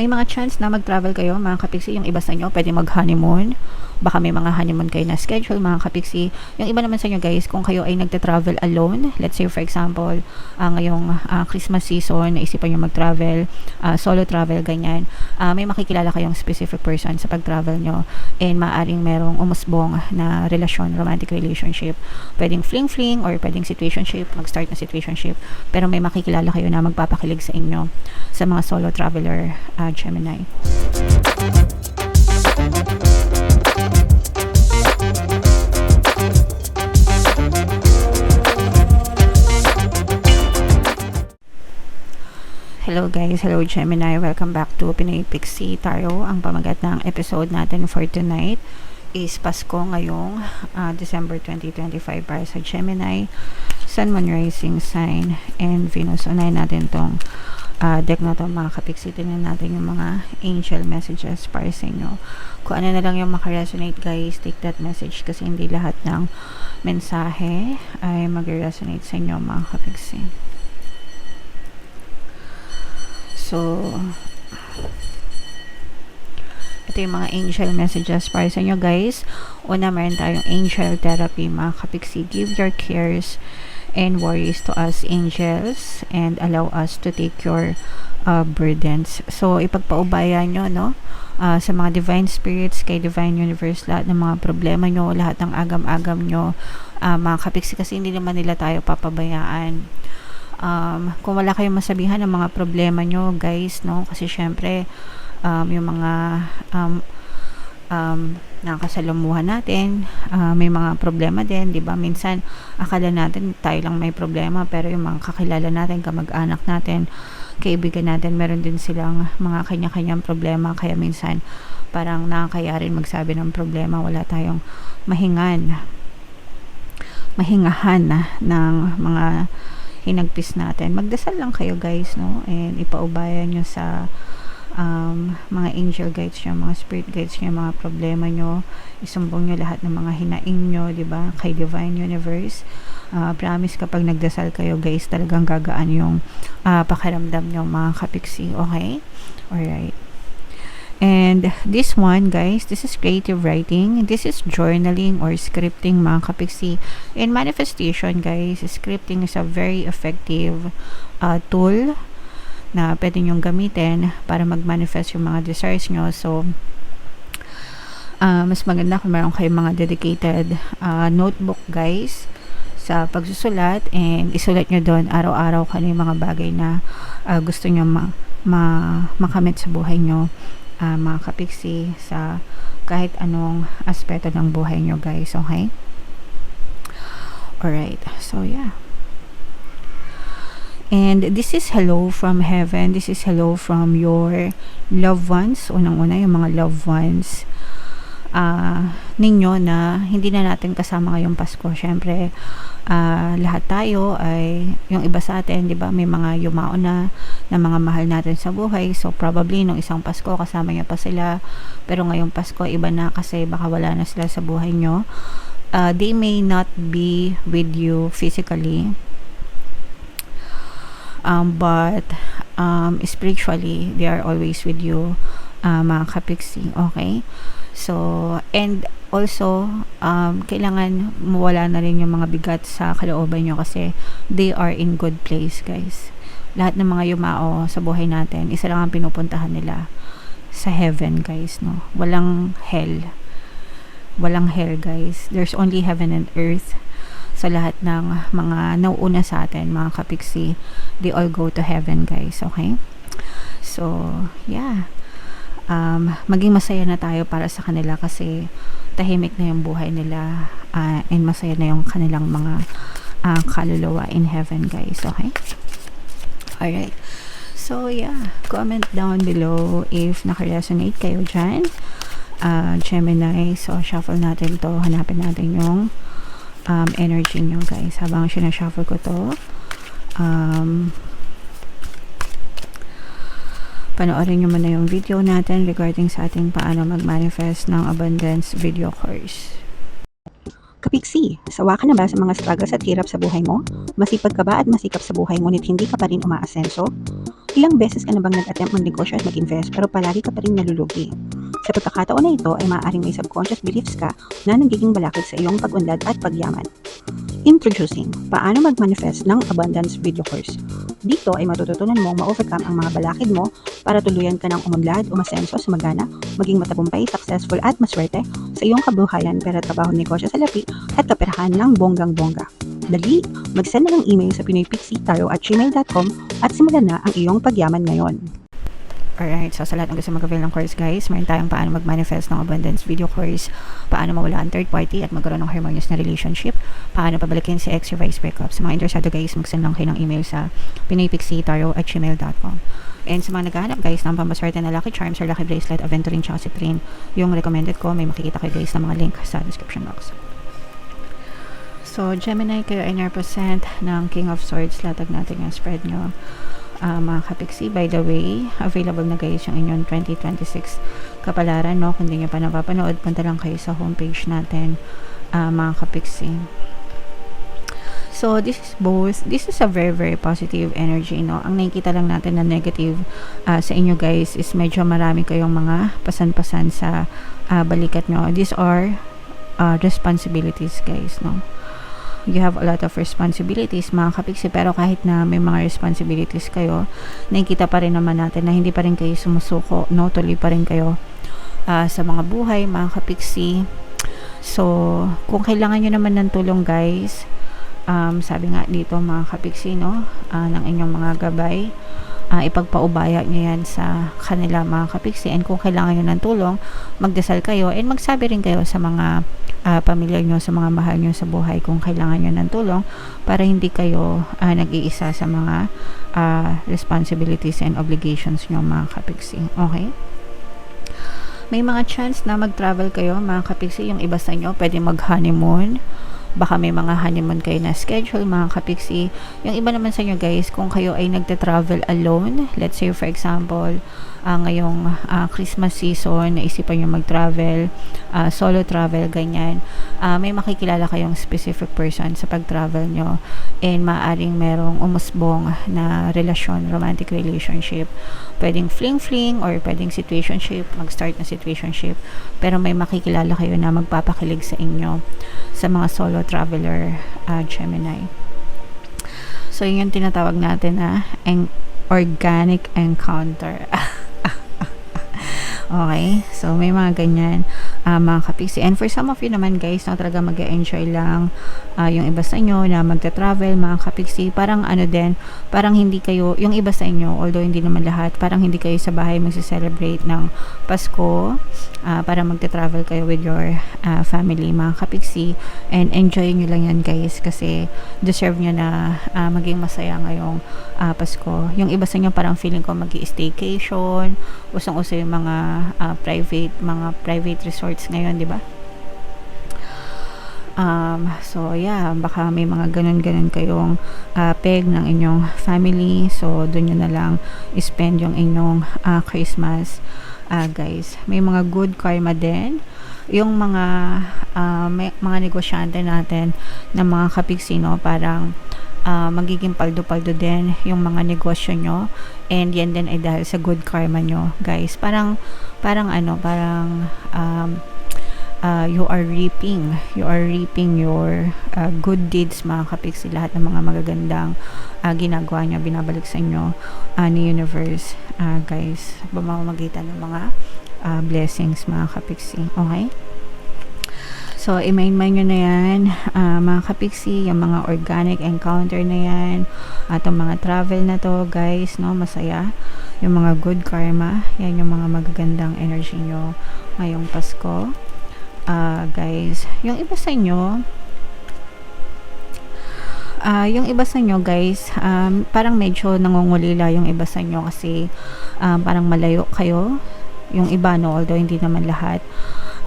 may mga chance na mag-travel kayo mga kapiksi. Yung iba sa inyo pwede mag-honeymoon, baka may mga honeymoon kayo na schedule mga kapiksi. Yung iba naman sa inyo guys, kung kayo ay nagta-travel alone, let's say for example ngayong Christmas season, naisipan nyo mag-travel, solo travel ganyan, may makikilala kayong specific person sa pag-travel nyo, and maaaring merong umusbong na relasyon, romantic relationship, pwedeng fling-fling or pwedeng situationship, mag-start na situationship, pero may makikilala kayo na magpapakilig sa inyo, sa mga solo traveler Gemini. Hello guys, hello Gemini, welcome back to Pinoy Pixie Tarot. Ang pamagat ng episode natin for tonight is Pasko ngayong December 2025 para sa Gemini, Sun, Moon, Rising sign, and Venus. Unahin natin tong deck na to mga kapiksi. Tingnan natin yung mga angel messages para sa inyo. Kung ano na lang yung makaresonate guys, take that message kasi hindi lahat ng mensahe ay mag-resonate sa inyo mga kapiksi. So, ito yung mga angel messages para sa inyo guys. Una, meron tayong angel therapy mga kapiksi. Give your cares and worries to us angels and allow us to take your burdens. So, ipagpaubaya nyo, no? Sa mga divine spirits, kay divine universe, lahat ng mga problema nyo, lahat ng agam-agam nyo, mga kapiksi, kasi hindi naman nila tayo papabayaan. Kung wala kayong masabihan ng mga problema nyo guys, no? Kasi syempre, yung mga nakakasalamuhan natin, may mga problema din, di ba? Minsan akala natin tayo lang may problema, pero yung mga kakilala natin, kamag-anak natin, kaibigan natin, meron din silang mga kanya-kanyang problema. Kaya minsan parang nakakaya rin magsabi ng problema. Wala tayong mahingahan ng mga hinagpis natin. Magdasal lang kayo guys, no? And ipaubaya nyo sa mga angel guides nyo, mga spirit guides nyo, mga problema nyo, isumbong nyo lahat ng mga hinaing nyo, diba? Kay divine universe. Promise kapag nagdasal kayo guys, talagang gagaan yung pakiramdam nyo mga kapiksi, okay? Alright. And this one guys, this is creative writing, this is journaling or scripting mga kapiksi. In manifestation guys, scripting is a very effective tool na pwede nyong gamitin para mag-manifest yung mga desires nyo. So, mas maganda kung meron kayong mga dedicated notebook guys sa pagsusulat, and isulat nyo doon araw-araw kung ano yung mga bagay na gusto nyo makamit sa buhay nyo, mga kapiksi, sa kahit anong aspeto ng buhay nyo guys, okay? Alright, so yeah. And this is hello from heaven. This is hello from your loved ones. Unang-una, yung mga loved ones ninyo na hindi na natin kasama ngayong Pasko. Syempre, lahat tayo ay, yung iba sa atin, di ba, may mga yumao na mga mahal natin sa buhay. So, probably, nung isang Pasko, kasama niya pa sila. Pero ngayong Pasko, iba na kasi baka wala na sila sa buhay nyo. They may not be with you physically, but spiritually they are always with you mga kapiksi, okay? So, and also kailangan mawala na rin yung mga bigat sa kalooban nyo kasi they are in good place guys. Lahat ng mga yumao sa buhay natin, isa lang ang pinupuntahan nila, sa heaven guys, no? Walang hell guys, there's only heaven and earth. Sa lahat ng mga nauuna sa atin mga kapiksi, they all go to heaven guys, okay? So yeah, maging masaya na tayo para sa kanila kasi tahimik na yung buhay nila, and masaya na yung kanilang mga kaluluwa in heaven guys, okay? Alright, so yeah, comment down below if nakaresonate kayo dyan, Gemini. So shuffle natin to, hanapin natin yung energy nyo guys. Habang sinashuffle ko to, panoorin nyo muna yung video natin regarding sa ating paano mag-manifest ng abundance video course. Kapiksi, sawa ka na ba sa mga struggles at hirap sa buhay mo? Masipag ka ba at masikap sa buhay ngunit hindi ka pa rin umaasenso? Ilang beses ka na bang nag-attempt magnegosyo at mag-invest pero palagi ka pa rin nalulugi? Sa pagkakataon na ito ay maaaring may subconscious beliefs ka na nagiging balakid sa iyong pag-unlad at pagyaman. Introducing, paano mag-manifest ng abundance video course. Dito ay matututunan mong ma-overcome ang mga balakid mo para tuluyan ka ng umunlad, umasenso, sumagana, maging matagumpay, successful at maswerte sa iyong kabuhayan, pera, trabaho, negosyo, salapi at kaperahan ng bonggang-bongga. Dali, mag-send na ng email sa pinoypixitaro@gmail.com at simulan na ang iyong pagyaman ngayon. Alright, so sa lahat ng gusto mag-avail ng course guys, meron tayong paano mag-manifest ng abundance video course, paano mawala ang third party at magkaroon ng harmonious na relationship, paano pabalikin si ex or vice breakup. Sa mga interesado guys, mag-send lang kayo ng email sa pinoypixitaro@gmail.com. And sa mga naghahanap guys ng pampaswerte na lucky charms or lucky bracelet, aventuring tsaka citrine, yung recommended ko, may makikita kayo guys ng mga link sa description box. So, Gemini, kayo ay represent ng King of Swords. Latag natin yung spread nyo. Mga kapiksi, by the way, available na guys yung inyong 2026 kapalaran, no? Kung di nyo pa napapanood, punta lang kayo sa homepage natin, mga kapiksi. So, this is a very, very positive energy, no? Ang nakikita lang natin na negative sa inyo guys is medyo marami kayong mga pasan-pasan sa balikat nyo. These are responsibilities guys, no? You have a lot of responsibilities mga kapiksi, pero kahit na may mga responsibilities kayo, nakikita pa rin naman natin na hindi pa rin kayo sumusuko, no? Tuloy pa rin kayo sa mga buhay mga kapiksi. So, kung kailangan nyo naman ng tulong guys, sabi nga dito mga kapiksi, no? Ng inyong mga gabay, ipagpaubaya nyo yan sa kanila mga kapiksi. And kung kailangan nyo ng tulong, magdasal kayo and magsabi rin kayo sa mga pamilya nyo, sa mga mahal nyo sa buhay kung kailangan nyo ng tulong, para hindi kayo nag-iisa sa mga responsibilities and obligations nyo mga kapiksi. Okay? May mga chance na mag-travel kayo mga kapiksi. Yung iba sa inyo pwede mag-honeymoon, baka may mga honeymoon kayo na schedule mga kapiksi. Yung iba naman sa inyo guys, kung kayo ay nagte-travel alone, let's say for example ngayong Christmas season, naisipan nyo mag-travel, solo travel, ganyan, may makikilala kayong specific person sa pag-travel nyo and maaaring merong umusbong na relasyon, romantic relationship. Pwedeng fling-fling or pwedeng situationship, mag-start na situationship, pero may makikilala kayo na magpapakilig sa inyo sa mga solo traveler, Gemini. So, yun yung tinatawag natin na organic encounter. Okay, so may mga ganyan mga kapiksi. And for some of you naman guys, na talaga mag-enjoy lang yung iba sa inyo na magta-travel mga kapiksi, parang ano din, parang hindi kayo, yung iba sa inyo, although hindi naman lahat, parang hindi kayo sa bahay magse-celebrate ng Pasko, para magta-travel kayo with your family mga kapiksi, and enjoy nyo lang yan guys, kasi deserve nyo na maging masaya ngayong Pasko. Yung iba sa inyo parang feeling ko mag-i-staycation, usang-uso yung mga private resorts ngayon, di ba? So yeah, baka may mga ganun-ganun kayong peg ng inyong family, so doon nyo na lang spend yung inyong Christmas guys. May mga good karma din yung mga may mga negosyante natin na mga kapiksi, no? Parang magiging paldo-paldo din yung mga negosyo nyo, and yan din ay dahil sa good karma nyo guys. Parang you are reaping your good deeds mga kapiksi. Lahat ng mga magagandang ginagawa nyo, binabalik sa inyo ni universe guys, pamamagitan ng mga blessings mga kapiksi. Okay? So, i-mind nyo na yan, mga kapiksi, yung mga organic encounter na yan, at yung mga travel na to, guys, no, masaya. Yung mga good karma, yan yung mga magagandang energy nyo ngayong Pasko. Guys, yung iba sa inyo, guys, parang medyo nangungulila yung iba sa inyo kasi parang malayo kayo. Yung iba, no, although hindi naman lahat.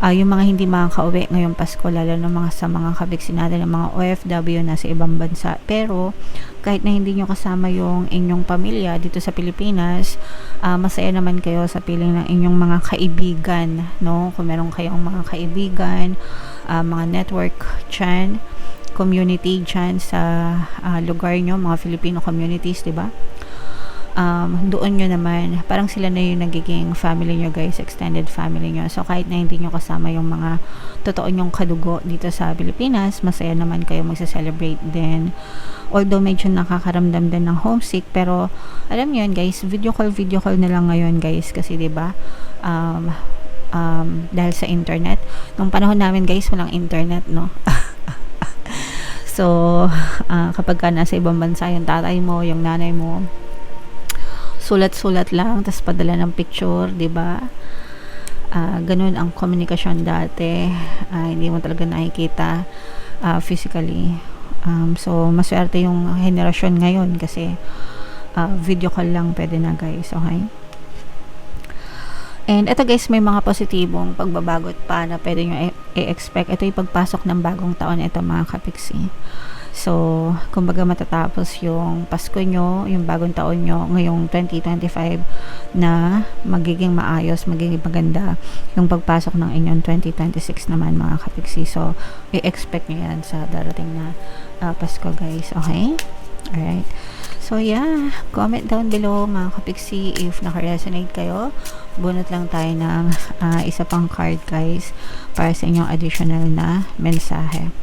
Yung mga hindi makakauwi ngayong Pasko, lalo ng mga sa mga kabiksi natin, ng mga OFW na sa ibang bansa. Pero kahit na hindi nyo kasama yung inyong pamilya dito sa Pilipinas, masaya naman kayo sa piling ng inyong mga kaibigan, no? Kung meron kayong mga kaibigan mga network dyan, community dyan sa lugar nyo, mga Filipino communities, diba? Doon nyo naman, parang sila na yung nagiging family nyo guys, extended family nyo. So kahit na hindi nyo kasama yung mga totoo nyong kadugo dito sa Pilipinas, masaya naman kayo magsa-celebrate din. Although medyo nakakaramdam din ng homesick, pero alam nyo yun guys, video call na lang ngayon guys, kasi diba, dahil sa internet. Nung panahon namin guys, walang internet, no? So, kapag ka nasa ibang bansa yung tatay mo, yung nanay mo, sulat-sulat lang, tapos padala ng picture, di ba? Ganun ang komunikasyon dati. Hindi mo talaga nakikita physically. So, maswerte yung henerasyon ngayon kasi video call lang pwede na guys, okay? And ito guys, may mga positibong pagbabagot pa na pwede nyo i-expect. Ito yung pagpasok ng bagong taon, ito mga kapiksi. So, kumbaga matatapos yung Pasko nyo, yung bagong taon nyo, ngayong 2025 na magiging maayos, magiging maganda yung pagpasok ng inyong 2026 naman mga kapiksi. So, i-expect nyo yan sa darating na Pasko guys, okay? Alright. So, yeah, comment down below mga kapiksi if naka-resonate kayo. Bunot lang tayo ng isa pang card guys para sa inyong additional na mensahe.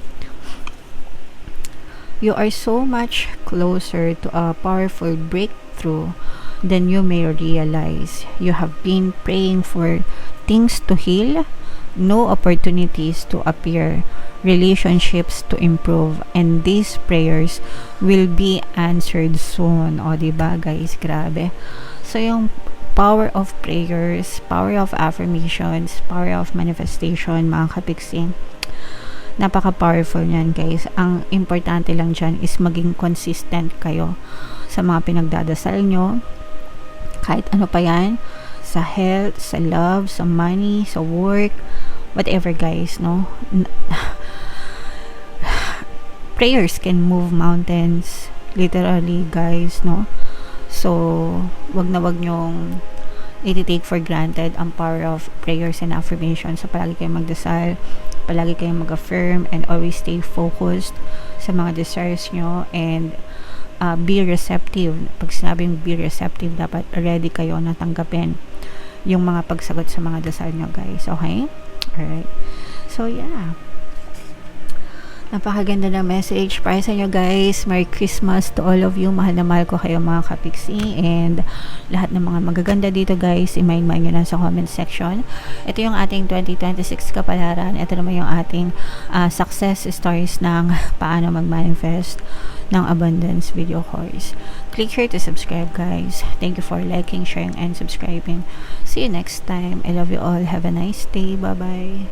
You are so much closer to a powerful breakthrough than you may realize. You have been praying for things to heal, new opportunities to appear, relationships to improve, and these prayers will be answered soon. O, diba guys? Grabe. So, yung power of prayers, power of affirmations, power of manifestation, mga kapiksi, napaka-powerful niyan guys. Ang importante lang dyan is maging consistent kayo sa mga pinagdadasal nyo. Kahit ano pa yan, sa health, sa love, sa money, sa work, whatever guys, no? Prayers can move mountains, literally guys, no? So, wag nyong i-take for granted ang power of prayers and affirmation. So, palagi kayong magdasal, palagi kayong mag-affirm, and always stay focused sa mga desires nyo, and be receptive. Pag sinabing be receptive, dapat ready kayo na tanggapin yung mga pagsagot sa mga dasal nyo guys, okay? Alright. So, yeah. Napakaganda na message para sa inyo guys. Merry Christmas to all of you. Mahal na mahal ko kayo mga kapiksi, and lahat ng mga magaganda dito guys, i-mind nyo lang sa comment section. Ito yung ating 2026 kapalaran. Ito naman yung ating success stories ng paano mag-manifest ng abundance video course. Click here to subscribe guys. Thank you for liking, sharing, and subscribing. See you next time. I love you all. Have a nice day. Bye bye.